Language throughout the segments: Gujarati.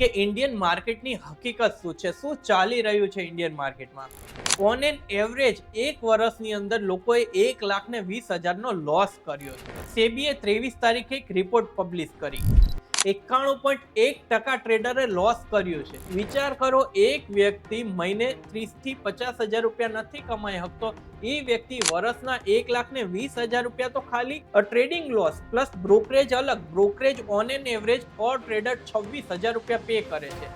કે ઇન્ડિયન માર્કેટની હકીકત શું છે, શું ચાલી રહ્યું છે ઇન્ડિયન માર્કેટમાં. ઓન એન એવરેજ એક વર્ષની અંદર લોકોએ 1,20,000નો લોસ કર્યો છે. સેબીએ 23 તારીખે એક રિપોર્ટ પબ્લિશ કરી. 91.1% ટ્રેડરે લોસ કર્યું છે. વિચાર કરો, એક વ્યક્તિ મહિને 30 થી 50,000 રૂપિયા નથી કમાઈ શકતો, એ વ્યક્તિ વર્ષના 1,20,000 રૂપિયા તો ખાલી ટ્રેડિંગ લોસ પ્લસ બ્રોકરેજ અલગ. બ્રોકરેજ ઓન એન એવરેજ પર ટ્રેડર 26,000 રૂપિયા પે કરે છે.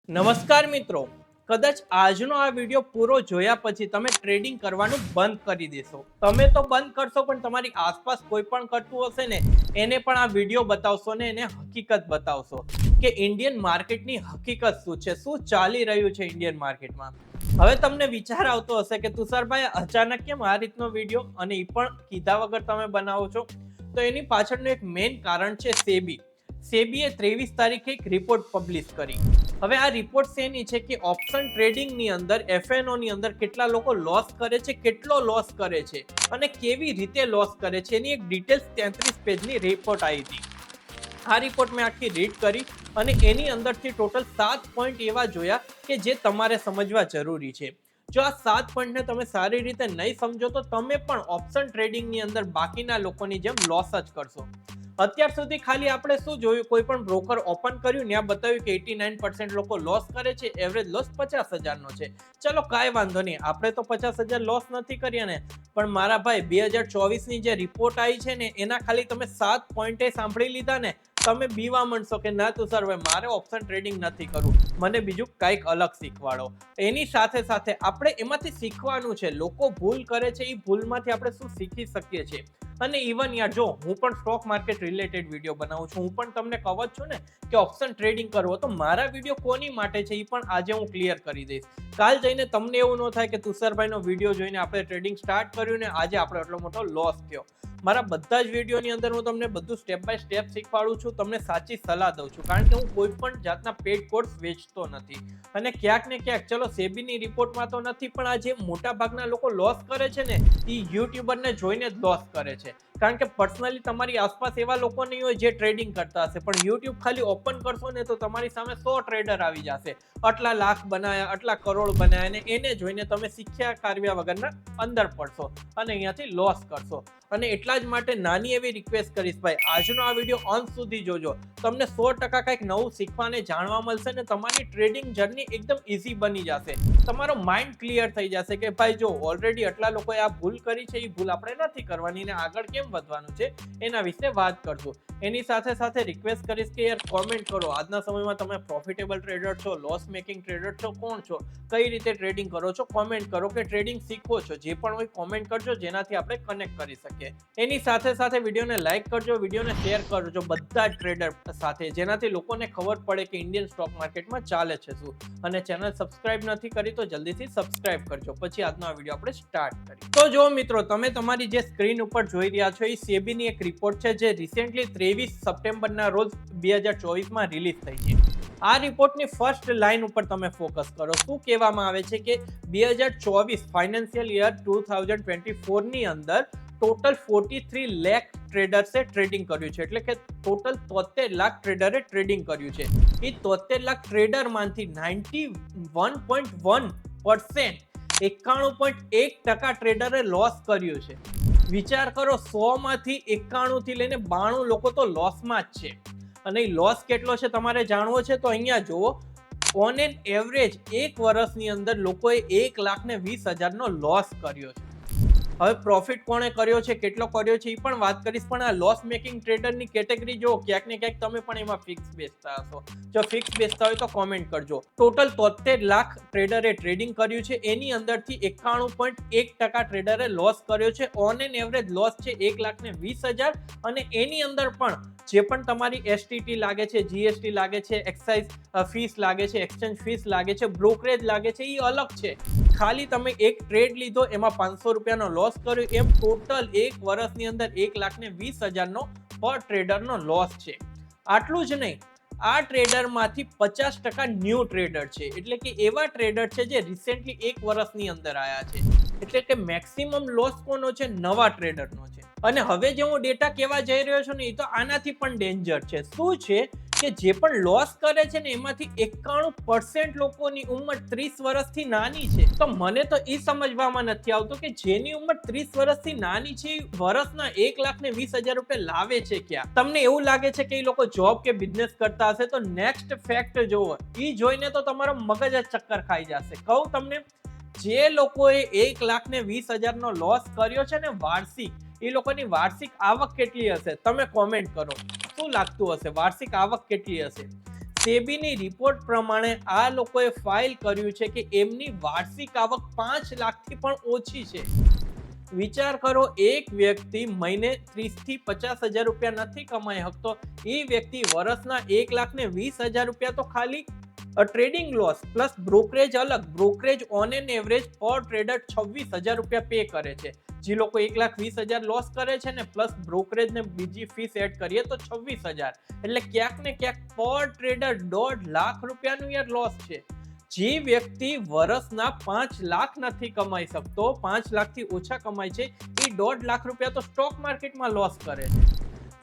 નમસ્કાર મિત્રો, કદાચ આજનો આ વિડીયો પૂરો જોયા પછી તમે ટ્રેડિંગ કરવાનું બંધ કરી દેશો. તમે તો બંધ કરશો, પણ તમારી આસપાસ કોઈ પણ કરતું હશે ને એને પણ આ વિડીયો બતાવશો ને એને હકીકત બતાવશો કે ઇન્ડિયન માર્કેટની હકીકત શું છે, શું ચાલી રહ્યું છે ઇન્ડિયન માર્કેટમાં. હવે તમને વિચાર આવતો હશે કે તુષારભાઈ અચાનક કેમ આ રીતનો વિડીયો, અને એ પણ કીધા વગર તમે બનાવો છો. તો એની પાછળનું એક મેઇન કારણ છે સેબી. સેબીએ 23 તારીખે એક રિપોર્ટ પબ્લિશ કરી. હવે આ રિપોર્ટ શેની છે કે ઓપ્શન ટ્રેડિંગની અંદર એફએનઓ ની અંદર કેટલા લોકો લોસ કરે છે, કેટલો લોસ કરે છે અને કેવી રીતે લોસ કરે છે, એની એક ડિટેલ્સ 33 પેજની રિપોર્ટ આવી હતી. આ રિપોર્ટ મેં આખી રીડ કરી અને એની અંદરથી ટોટલ 7 પોઈન્ટ એવા જોયા કે જે તમારે સમજવા જરૂરી છે. જો આ 7 પોઈન્ટને તમે સારી રીતે નહીં સમજો તો તમે પણ ઓપ્શન ટ્રેડિંગની અંદર બાકીના લોકોની જેમ લોસ જ કરશો. અત્યાર સુધી ખાલી આપણે શું જોયું, કોઈ પણ બ્રોકર ઓપન કર્યું ત્યાં બતાવ્યું કે 89% લોકો લોસ કરે છે, એવરેજ લોસ 50,000નો છે. ચલો કાંઈ વાંધો નહીં, આપણે તો 50,000 લોસ નથી કર્યા ને. પણ મારા ભાઈ 2024ની જે રિપોર્ટ આવી છે ને એના ખાલી તમે 7 પોઈન્ટે સાંભળી લીધા ને, તમે બીવા માંડશો કે ના તુષારભાઈ મારે ઓપ્શન ટ્રેડિંગ નથી કરવું, મને બીજું કંઈક અલગ શીખવાડો. એની સાથે સાથે આપણે એમાંથી શીખવાનું છે. લોકો ભૂલ કરે છે, એ ભૂલમાંથી આપણે શું શીખી શકીએ છીએ. અને ઇવન યાર, જો હું પણ સ્ટોક માર્કેટ રિલેટેડ વિડીયો બનાવું છું, હું પણ તમને કહું છું ને કે ઓપ્શન ટ્રેડિંગ કરવો, તો મારા વિડીયો કોની માટે છે એ પણ આજે હું ક્લિયર કરી દઈશ. કાલ જઈને તમને એવું ન થાય કે તુષારભાઈનો વિડીયો જોઈને આપણે ટ્રેડિંગ સ્ટાર્ટ કર્યું ને આજે આપણે એટલો મોટો લોસ થયો. મારા બધા જ વિડીયોની અંદર હું તમને બધું સ્ટેપ બાય સ્ટેપ શીખવાડું છું, તમને સાચી સલાહ દઉં છું, કારણ કે હું કોઈ પણ જાતના પેડ કોર્સ વેચતો નથી. અને ક્યાંક ને ક્યાંક, ચલો સેબીની રિપોર્ટમાં તો નથી, પણ આ જે મોટા ભાગના લોકો લોસ કરે છે ને એ યુટ્યુબરને જોઈને જ લોસ કરે છે. કારણ કે પર્સનલી તમારી આસપાસ એવા લોકો નહીં હોય જે ટ્રેડિંગ કરતા હશે, પણ યુટ્યુબ ખાલી ઓપન કરશો ને તો તમારી સામે 100 ટ્રેડર આવી જશે. આટલા લાખ બનાયા, આટલા કરોડ બનાયા, ને એને જોઈને તમે શીખ્યા કાર્ય વગરના અંદર પડશો અને અહીંયાથી લોસ કરશો. અને એટલા જ માટે નાની એવી રિક્વેસ્ટ કરીશ ભાઈ, આજનો આ વિડીયો અંત સુધી જોજો, તમને 100% કંઈક નવું શીખવાને જાણવા મળશે ને તમારી ટ્રેડિંગ જર્ની એકદમ ઇઝી બની જશે. તમારો માઇન્ડ ક્લિયર થઈ જશે કે ભાઈ જો ઓલરેડી આટલા લોકોએ આ ભૂલ કરી છે, એ ભૂલ આપણે નથી કરવાની ને આગળ કેમ વધવાનું છે એના વિશે વાત કરજો. એની સાથે સાથે રિક્વેસ્ટ કરીશ કે યાર કોમેન્ટ કરો, આજના સમયમાં તમે પ્રોફિટેબલ ટ્રેડર છો, લોસ મેકિંગ ટ્રેડર છો, કોણ છો, કઈ રીતે ટ્રેડિંગ કરો છો, કોમેન્ટ કરો કે ટ્રેડિંગ શીખો છો, જે પણ હોય કોમેન્ટ કરજો, જેનાથી આપણે કનેક્ટ કરી શકીએ. એની સાથે સાથે વિડીયોને લાઈક કરજો, વિડીયોને શેર કરજો બધા ટ્રેડર સાથે, જેનાથી લોકોને ખબર પડે કે ઇન્ડિયન સ્ટોક માર્કેટમાં ચાલે છે શું. અને ચેનલ સબસ્ક્રાઇબ નથી કરી તો જલ્દીથી સબસ્ક્રાઇબ કરજો. પછી આજનો આ વિડીયો આપણે સ્ટાર્ટ કરીએ. તો જો મિત્રો, તમે તમારી જે સ્ક્રીન ઉપર જોઈ રહ્યા છો એ સેબીની એક રિપોર્ટ છે જે રિસેન્ટલી 23 સપ્ટેમ્બરના રોજ 2024માં રિલીઝ થઈ છે. આ રિપોર્ટની ફર્સ્ટ લાઇન ઉપર તમે ફોકસ કરો. શું કહેવામાં આવે છે કે 2024 ફાઇનાન્શિયલ યર 2024ની અંદર ટોટલ 43 લાખ ટ્રેડર્સે ટ્રેડિંગ કર્યું છે. એટલે કે ટોટલ 73 લાખ ટ્રેડરે ટ્રેડિંગ કર્યું છે. એ 73 લાખ ટ્રેડરમાંથી 91.1% 91.1% ટ્રેડરે લોસ કર્યું છે. વિચાર કરો, 100માંથી 91 થી લઈને 92 લોકો તો લોસમાં જ છે. અને એ લોસ કેટલો છે તમારે જાણવો છે તો અહીંયા જુઓ. ઓન એન એવરેજ એક વર્ષની અંદર લોકોએ 1,20,000નો લોસ કર્યો છે. હવે પ્રોફિટ કોણે કર્યો છે, કેટલો કર્યો છે એ પણ વાત કરીશ, પણ આ લોસ મેકિંગ ટ્રેડરની કેટેગરી જો ક્યાંક ને ક્યાંક તમે પણ એમાં ફિક્સ બેસતા હશો. જો ફિક્સ બેસતા હોય તો કોમેન્ટ કરજો. ટોટલ 73 લાખ ટ્રેડરે ટ્રેડિંગ કર્યું છે, એની અંદરથી 91.1% ટ્રેડરે લોસ કર્યો છે. ઓન એન એવરેજ લોસ છે 1,20,000. અને એની અંદર પણ જે પણ તમારી એસટીટી લાગે છે, જીએસટી લાગે છે, એક્સાઇઝ ફીસ લાગે છે, એક્સચેન્જ ફીસ લાગે છે, બ્રોકરેજ લાગે છે, એ અલગ છે. ખાલી તમે એક ટ્રેડ લીધો એમાં 500 રૂપિયાનો લોસ કર્યો, એમ ટોટલ એક વર્ષની અંદર 1,20,000નો પર ટ્રેડરનો લોસ છે. આટલું જ નહીં, આ ટ્રેડરમાંથી 50% ન્યૂ ટ્રેડર છે. એટલે કે એવા ટ્રેડર છે જે રિસેન્ટલી એક વર્ષની અંદર આવ્યા છે. એટલે કે મેક્સિમમ લોસ કોનો છે? નવા ટ્રેડરનો છે. અને હવે જે હું ડેટા કહેવા જઈ રહ્યો છું ને એ તો આનાથી પણ ડેન્જર છે. શું છે કે જે પણ લોસ કરે છે ને એમાંથી 91% લોકોની ઉંમર 30 વર્ષથી નાની છે. તો મને તો એ સમજવામાં નથી આવતું કે જેની ઉંમર 30 વર્ષથી નાની છે વર્ષના 1,20,000 રૂપિયા લાવે છે ક્યાં? તમને એવું લાગે છે કે એ લોકો જોબ કે બિઝનેસ કરતા હશે? તો નેક્સ્ટ ફેક્ટ જોવો, એ જોઈને તો તમારો મગજ જ ચક્કર ખાઈ જશે. કહું તમને, જે લોકોએ 1,20,000 નો લોસ કર્યો છે ને વાર્ષિક, એ લોકોની વાર્ષિક આવક કેટલી હશે? તમે કોમેન્ટ કરો. શું લાગતું હશે વાર્ષિક આવક કેટલી હશે? સેબીની રિપોર્ટ પ્રમાણે આ લોકોએ ફાઇલ કર્યું છે કે એમની વાર્ષિક આવક 5 લાખથી પણ ઓછી છે. વિચાર કરો, એક વ્યક્તિ મહિને 30 થી 50,000 રૂપિયા નથી કમાઈ શકતો, એ વ્યક્તિ વર્ષના 1,20,000 રૂપિયા તો ખાલી ટ્રેડિંગ લોસ પ્લસ બ્રોકરેજ અલગ, બ્રોકરેજ ઓન એન એવરેજ પર ટ્રેડર 26,000 રૂપિયા પે કરે છે. જે લોકો 1,20,000 લોસ કરે છે ને પ્લસ બ્રોકરેજ ને બીજી ફીસ એડ કરીએ તો 26,000, એટલે ક્યાંક ને ક્યાંક પર ટ્રેડર 1.5 લાખ રૂપિયાનું યાર લોસ છે. જે વ્યક્તિ વર્ષના 5 લાખ નથી કમાઈ શકતો, 5 લાખથી ઓછા કમાય છે, એ 1.5 લાખ રૂપિયા તો સ્ટોક માર્કેટમાં લોસ કરે છે.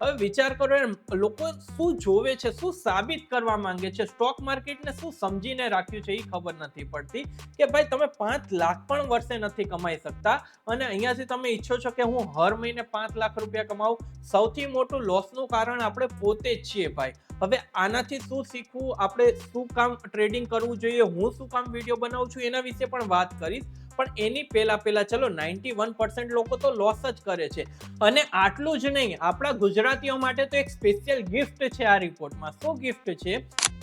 હવે વિચાર કરો, લોકો શું જોવે છે, શું સાબિત કરવા માંગે છે, સ્ટોક માર્કેટને શું સમજીને રાખ્યું છે એ ખબર નથી પડતી કે ભાઈ તમે 5 લાખ પણ વર્ષે નથી કમાઈ શકતા અને અહીંયાથી તમે ઈચ્છો છો કે હું હર મહિને 5 લાખ રૂપિયા કમાવું. સૌથી મોટું લોસનું કારણ આપણે પોતે જ છીએ ભાઈ. હવે આનાથી શું શીખવું, આપણે શું કામ ટ્રેડિંગ કરવું જોઈએ, હું શું કામ વિડીયો બનાવું છું એના વિશે પણ વાત કરીશ. પણ એની પહેલા ચલો 91% લોકો તો લોસ જ કરે છે. અને આટલું જ નહીં, આપણા ગુજરાતીઓ માટે તો એક સ્પેશિયલ ગિફ્ટ છે આ રિપોર્ટમાં. શું ગિફ્ટ છે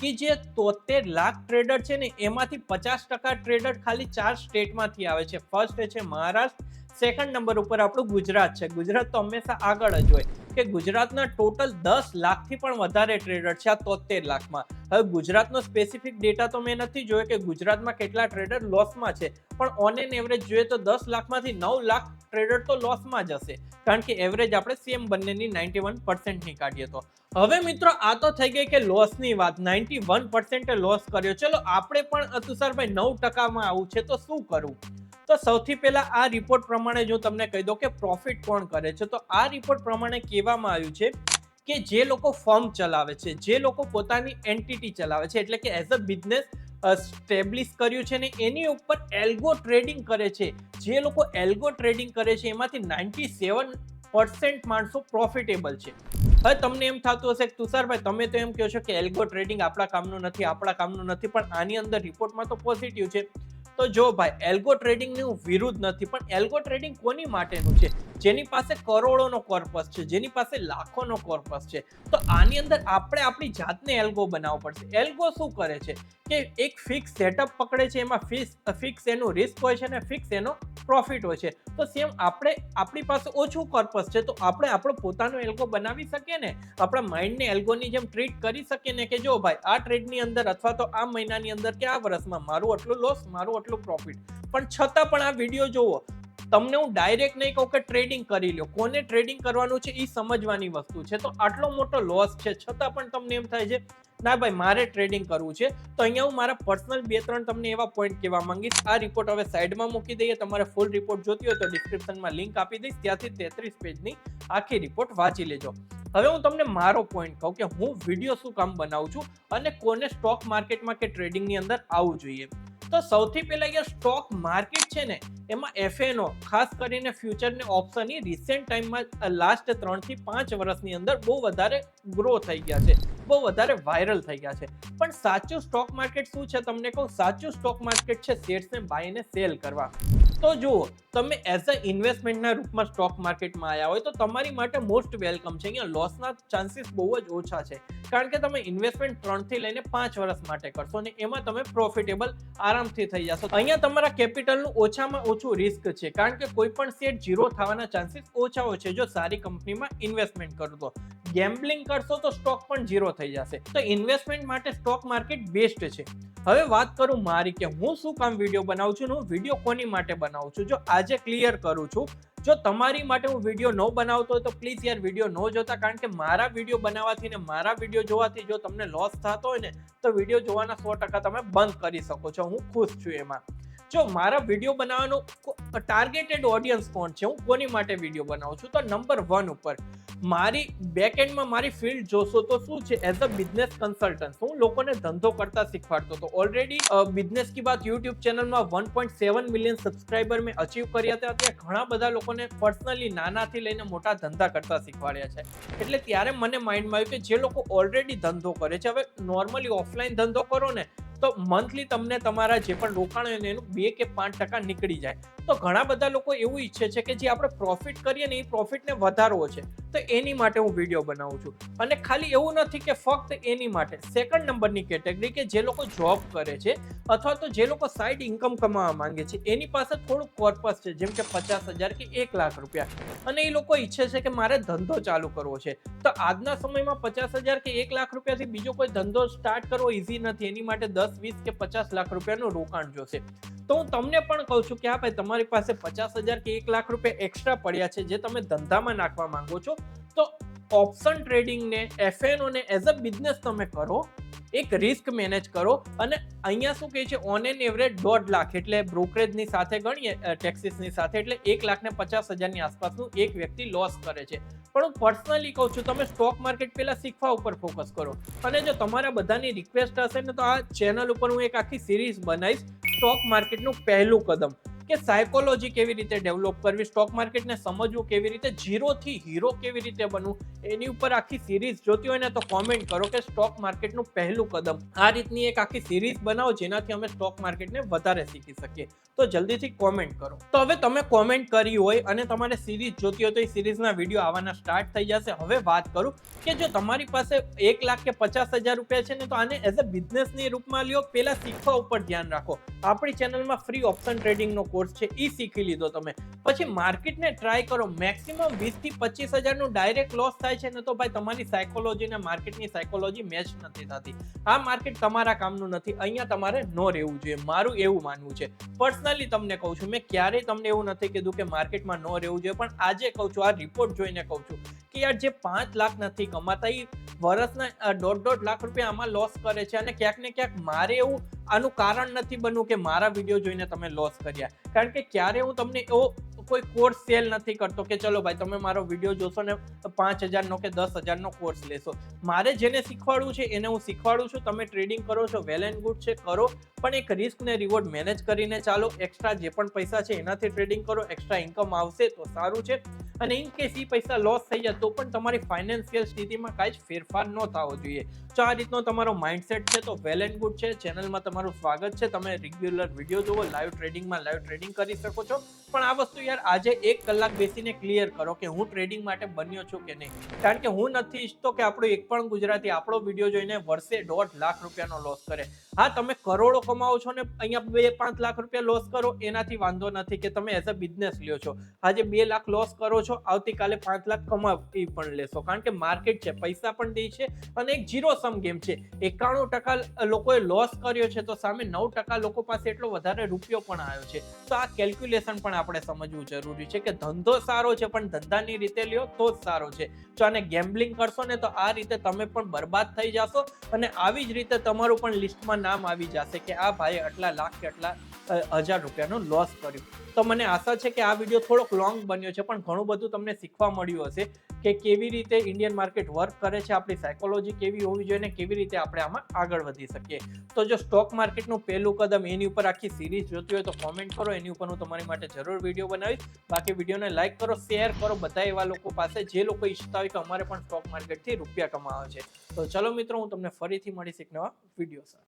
કે જે 73 લાખ ટ્રેડર છે ને એમાંથી 50% ટ્રેડર ખાલી 4 સ્ટેટમાંથી આવે છે. ફર્સ્ટ છે મહારાષ્ટ્ર, સેકન્ડ નંબર ઉપર આપણું ગુજરાત છે. ગુજરાત તો હંમેશા આગળ જ હોય કે ગુજરાતના ટોટલ 10 લાખથી પણ વધારે ટ્રેડર છે આ 73 લાખમાં. હવે ગુજરાતનો સ્પેસિફિક ડેટા તો મેં નથી જોયો કે ગુજરાતમાં કેટલા ટ્રેડર લોસમાં છે, પણ ઓન એન એવરેજ જોઈએ તો 10 લાખમાંથી 9 લાખ ટ્રેડર તો લોસમાં જ હશે, કારણ કે એવરેજ આપણે સેમ બંનેની 91% ની કાઢીએ તો. હવે મિત્રો આ તો થઈ ગઈ કે લોસની વાત, 91% લોસ કર્યો. ચલો આપણે પણ તુષારભાઈ 9%માં આવું છે તો શું કરવું? તો સૌથી પહેલા આ રિપોર્ટ પ્રમાણે જો તમને કહી દો કે પ્રોફિટ કોણ કરે છે, તો આ રિપોર્ટ પ્રમાણે કહેવામાં આવ્યું છે કે જે લોકો ફર્મ ચલાવે છે, જે લોકો પોતાની એન્ટિટી ચલાવે છે, એટલે કે એઝ અ બિઝનેસ સ્ટેબ્લિશ કર્યું છે ને એની ઉપર એલ્ગો ટ્રેડિંગ કરે છે, જે લોકો એલ્ગો ટ્રેડિંગ કરે છે એમાંથી 97% માણસો પ્રોફિટેબલ છે. હવે તમને એમ થતું હશે કે તુષારભાઈ તમે તો એમ કહો છો કે એલ્ગો ટ્રેડિંગ આપણા કામનું નથી, પણ આની અંદર રિપોર્ટમાં તો પોઝિટિવ છે. તો જો ભાઈ, એલ્ગો ટ્રેડિંગની હું વિરુદ્ધ નથી, પણ એલ્ગો ટ્રેડિંગ કોની માટેનું છે? જેની પાસે કરોડોનો કોર્પસ છે, જેની પાસે લાખોનો કોર્પસ છે. તો આની અંદર આપણે આપણી જાતને એલ્ગો બનાવવો પડશે. એલ્ગો શું કરે છે કે એક ફિક્સ સેટઅપ પકડે છે, એમાં ફિક્સ એનું રિસ્ક હોય છે ને ફિક્સ એનો પ્રોફિટ હોય છે. તો સેમ આપણી પાસે ઓછું કોર્પસ છે તો આપણે આપણો પોતાનો એલ્ગો બનાવી શકીએ ને, આપણા માઇન્ડને એલ્ગોની જેમ ટ્રીટ કરી શકીએ ને કે જો ભાઈ આ ટ્રેડની અંદર અથવા તો આ મહિનાની અંદર કે આ વર્ષમાં મારું આટલું લોસ, મારું આટલું પ્રોફિટ. પણ છતાં પણ આ વિડીયો જોવો, તમને હું ડાયરેક્ટ નહીં કહું કે ટ્રેડિંગ કરી લો, કોને ટ્રેડિંગ કરવાનું છે એ સમજવાની વસ્તુ છે. તો આટલો મોટો લોસ છે છતાં પણ તમને એમ થાય છે ના ભાઈ મારે ટ્રેડિંગ કરવું છે, તો અહીંયા હું મારા પર્સનલ 2-3 તમને એવા પોઈન્ટ કહેવા માંગીશ. આ રિપોર્ટ હવે સાઈડમાં મૂકી દઈએ, તમારે ફૂલ રિપોર્ટ જોતી હોય તો ડિસ્ક્રિપ્શનમાં લિંક આપી દઈશ, ત્યાંથી 33 પેજની આખી રિપોર્ટ વાંચી લેજો. હવે હું તમને મારો પોઈન્ટ કહું કે હું વિડીયો શું કામ બનાવું છું અને કોને સ્ટોક માર્કેટમાં કે ટ્રેડિંગની અંદર આવવું જોઈએ. તો સૌથી પહેલા અહીંયા સ્ટોક માર્કેટ છે ને એમાં એફએનઓ ખાસ કરીને ફ્યુચર ને ઓપ્શન એ રિસેન્ટ ટાઈમમાં લાસ્ટ 3 થી 5 વર્ષની અંદર બહુ વધારે ગ્રો થઈ ગયા છે, બહુ વધારે વાયરલ થઈ ગયા છે. પણ સાચું સ્ટોક માર્કેટ શું છે તમને કહું, સાચું સ્ટોક માર્કેટ છે શેર્સને બાય અને સેલ કરવા. તો જુઓ, તમે એઝ અ ઇન્વેસ્ટમેન્ટના રૂપમાં સ્ટોક માર્કેટમાં આવ્યા હોય તો તમારી માટે મોસ્ટ વેલકમ છે. અહીંયા લોસના ચાન્સીસ બહુ જ ઓછા છે, કારણ કે તમે ઇન્વેસ્ટમેન્ટ 3 થી લઈને 5 વર્ષ માટે કરશો ને એમાં તમે પ્રોફિટેબલ આરામથી થઈ જશો. અહીંયા તમારા કેપિટલનું ઓછામાં ઓછું રિસ્ક છે, કારણ કે કોઈ પણ શેર ઝીરો થવાના ચાન્સીસ ઓછા હોય છે જો સારી કંપનીમાં ઇન્વેસ્ટમેન્ટ કરો તો. ગેમ્બલિંગ કરશો તો સ્ટોક પણ ઝીરો થઈ જશે. તો ઇન્વેસ્ટમેન્ટ માટે સ્ટોક માર્કેટ બેસ્ટ છે. હવે વાત કરું મારી કે હું શું કામ વિડીયો બનાવું છું, હું વિડીયો કોની માટે બનાવું છું, જો આજે ક્લિયર કરું છું. જો તમારી માટે હું વિડીયો ન બનાવતો હોય તો પ્લીઝ યાર વિડીયો ન જોતા, કારણ કે મારા વિડીયો બનાવવાથી ને મારા વિડીયો જોવાથી જો તમને લોસ થતો હોય ને તો વિડીયો જોવાના 100% તમે બંધ કરી શકો છો. હું ખુશ છું એમાં. જો મારા વિડીયો બનાવવાનો ટાર્ગેટેડ ઓડિયન્સ કોણ છે, હું કોની માટે વિડીયો બનાવું છું, તો નંબર 1 ઉપર મારી બેકએન્ડમાં મારી ફિલ્ડ જોશો તો શું છે, એઝ અ બિઝનેસ કન્સલ્ટન્ટ હું લોકોને ધંધો કરતા શીખવાડતો હતો. Already business Ki Baat YouTube ચેનલમાં 1.7 મિલિયન સબસ્ક્રાઇબર મેં અચીવ કર્યા હતા. ત્યાં ઘણા બધા લોકોને પર્સનલી નાનાથી લઈને મોટા ધંધા કરતા શીખવાડ્યા છે. એટલે ત્યારે મને માઇન્ડમાં આવ્યું કે જે લોકો ઓલરેડી ધંધો કરે છે, હવે નોર્મલી ઓફલાઈન ધંધો કરો ને તો મંથલી તમને તમારા જે પણ રોકાણ હોય ને એનું 2 કે 5% નીકળી જાય. તો ઘણા બધા લોકો એવું ઈચ્છે છે કે જે આપણે પ્રોફિટ કરીએ ને એ પ્રોફિટને વધારવો છે, તો એની માટે હું વિડીયો બનાવું છું. અને ખાલી એવું નથી કે ફક્ત એની માટે. સેકન્ડ નંબરની કેટેગરી કે જે લોકો જોબ કરે છે અથવા તો જે લોકો સાઈડ ઇન્કમ કમાવા માંગે છે, એની પાસે થોડું કોર્પસ છે, જેમ કે 50,000 કે 1 લાખ રૂપિયા, અને એ લોકો ઈચ્છે છે કે મારે ધંધો ચાલુ કરવો છે. તો આજના સમયમાં 50,000 કે 1 લાખ રૂપિયાથી બીજો કોઈ ધંધો સ્ટાર્ટ કરવો ઈઝી નથી. એની માટે 10, 20 કે 50 લાખ રૂપિયાનું રોકાણ જોશે. તો હું તમને પણ કહું છું કે હા ભાઈ, તમારી પાસે 50,000 કે 1 લાખ રૂપિયા એક્સ્ટ્રા પડ્યા છે જે તમે ધંધામાં નાખવા માંગો છો, તો ઓપ્શન ટ્રેડિંગને, એફએનઓ ને એઝ અ બિઝનેસ તમે કરો, એક રિસ્ક મેનેજ કરો. અને અહીંયા શું કહે છે, ઓન એન એવરેજ 1.5 લાખ એટલે બ્રોકરેજની સાથે ગણીએ, ટેક્સીસની સાથે, એટલે 1,50,000ની આસપાસનું એક વ્યક્તિ લોસ કરે છે. પણ હું પર્સનલી કહું છું, તમે સ્ટોક માર્કેટ પહેલા શીખવા ઉપર ફોકસ કરો. અને જો તમારા બધાની રિક્વેસ્ટ હશે ને, તો આ ચેનલ ઉપર હું એક આખી સિરીઝ બનાવીશ, સ્ટોક માર્કેટનું પહેલું કદમ, કે સાયકોલોજી કેવી રીતે ડેવલપ કરવી, સ્ટોક માર્કેટને સમજવું કેવી રીતે, ઝીરોથી હીરો કેવી રીતે બનવું, એની ઉપર આખી સિરીઝ જોતી હોય ને તો કોમેન્ટ કરો કે સ્ટોક માર્કેટનું પહેલું કદમ. આ રીતની એક આખી સિરીઝ બનાવો જેનાથી અમે સ્ટોક માર્કેટને વધારે શીખી શકીએ. તો જલ્દીથી કોમેન્ટ કરો. તો હવે તમે કોમેન્ટ કરી હોય અને તમારે સિરીઝ જોતી હોય તો એ સિરીઝના વિડીયો આવવાના સ્ટાર્ટ થઈ જશે. હવે વાત કરું કે જો તમારી પાસે 1 લાખ કે 50,000 રૂપિયા છે ને, તો આને એઝ અ બિઝનેસની રૂપમાં લ્યો. પહેલા શીખવા ઉપર ધ્યાન રાખો. આપણી ચેનલમાં ફ્રી ઓપ્શન ટ્રેડિંગનો કોર્સ છે, એ શીખી લીધો તમે. પછી માર્કેટને ટ્રાય કરો. મેક્સિમમ 20 થી 25,000 નું ડાયરેક્ટ લોસ થાય છે ને, તો ભાઈ તમારી સાયકોલોજી ને માર્કેટની સાયકોલોજી મેચ નથી થતી. આ માર્કેટ તમારા કામનું નથી. અહીંયા તમારે ન રહેવું જોઈએ, મારું એવું માનવું છે. પર્સનલી તમને કહું છું, મેં ક્યારેય તમને એવું નથી કીધું કે માર્કેટમાં ન રહેવું જોઈએ, પણ આજે કહું છું, આ રિપોર્ટ જોઈને કહું છું કે યાર, જે 5 લાખ નથી કમાતા, એ વર્ષના 1.5 લાખ રૂપિયા આમાં લોસ કરે છે. અને ક્યાંક ને ક્યાંક મારે એવું આનું કારણ નથી બનવું કે મારા વિડીયો જોઈને તમે લોસ કર્યા. કારણ કે ક્યારે હું તમને એવો કોઈ કોર્સ સેલ નથી કરતો કે ચલો ભાઈ તમે મારો વિડીયો જોશો ને 5,000નો કે 10,000નો કોર્સ લેશો. મારે જેને શીખવાડવું છે એને હું શીખવાડું છું. તમે ટ્રેડિંગ કરો છો, વેલ એન્ડ ગુડ છે, કરો, પણ એક રિસ્ક ને રિવોર્ડ મેનેજ કરીને ચાલો. એક્સ્ટ્રા જે પણ પૈસા છે એનાથી ટ્રેડિંગ કરો, એક્સ્ટ્રા ઇન્કમ આવશે તો સારું છે. અને ઇન કેસ એ પૈસા લોસ થઈ જાય તો પણ તમારી ફાઇનાન્શિયલ સ્થિતિમાં કાંઈ જ ફેરફાર ન થવો જોઈએ. તો આ રીતનો તમારો માઇન્ડસેટ છે તો વેલ એન્ડ ગુડ છે. ચેનલમાં તમારું સ્વાગત છે. તમે રેગ્યુલર વિડીયો જુઓ, લાઈવ ટ્રેડિંગમાં લાઈવ ટ્રેડિંગ કરી શકો છો. પણ આ વસ્તુ યાર આજે 1 કલાક બેસીને ક્લિયર કરો કે હું ટ્રેડિંગ માટે બન્યો છું કે નહીં. કારણ કે હું નથી ઈચ્છતો કે આપણો એક પણ ગુજરાતી આપણો વિડીયો જોઈને વર્ષે 1.5 લાખ રૂપિયાનો લોસ કરે. હા, તમે કરોડો કમાવો છો ને અહીંયા 2-5 લાખ રૂપિયા લોસ કરો, એનાથી વાંધો નથી કે તમે એઝ અ બિઝનેસ લ્યો છો. આજે 2 લાખ લોસ કરો છો, આવતીકાલે 5 લાખ કમાવી પણ લેશો. કારણ કે માર્કેટ છે, પૈસા પણ દે છે અને એક ઝીરો સમ ગેમ છે. 91% લોકોએ લોસ કર્યો છે તો સામે 9% લોકો પાસે એટલો વધારે રૂપિયો પણ આવ્યો છે. તો આ કેલ્ક્યુલેશન પણ આપણે સમજવું જરૂરી છે કે ધંધો સારો છે પણ ધંધાની રીતે લ્યો તો જ સારો છે. જો આને ગેમ્બલિંગ કરશો ને તો આ રીતે તમે પણ બરબાદ થઈ જશો અને આવી જ રીતે તમારું પણ લિસ્ટમાં નામ આવી જશે કે આ ભાઈ આટલા લાખ કે આટલા 1,000 રૂપિયાનો લોસ કર્યું. તો મને આશા છે કે આ વિડીયો થોડોક લોંગ બન્યો છે પણ ઘણું બધું તમને શીખવા મળ્યું હશે કે કેવી રીતે ઇન્ડિયન માર્કેટ વર્ક કરે છે, આપણી સાયકોલોજી કેવી હોવી જોઈએ ને કેવી રીતે આપણે આમાં આગળ વધી શકીએ. તો જો સ્ટોક માર્કેટનું પહેલું કદમ એની ઉપર આખી સિરીઝ જોતી હોય તો કોમેન્ટ કરો, એની ઉપર હું તમારી માટે જરૂર વિડીયો બનાવીશ. બાકી વિડીયોને લાઈક કરો, શેર કરો બધા એવા લોકો પાસે જે લોકો ઈચ્છતા હોય કે અમારે પણ સ્ટોક માર્કેટથી રૂપિયા કમાવા છે. તો ચલો મિત્રો, હું તમને ફરીથી મળીશ એક નવા વિડીયો સાથે.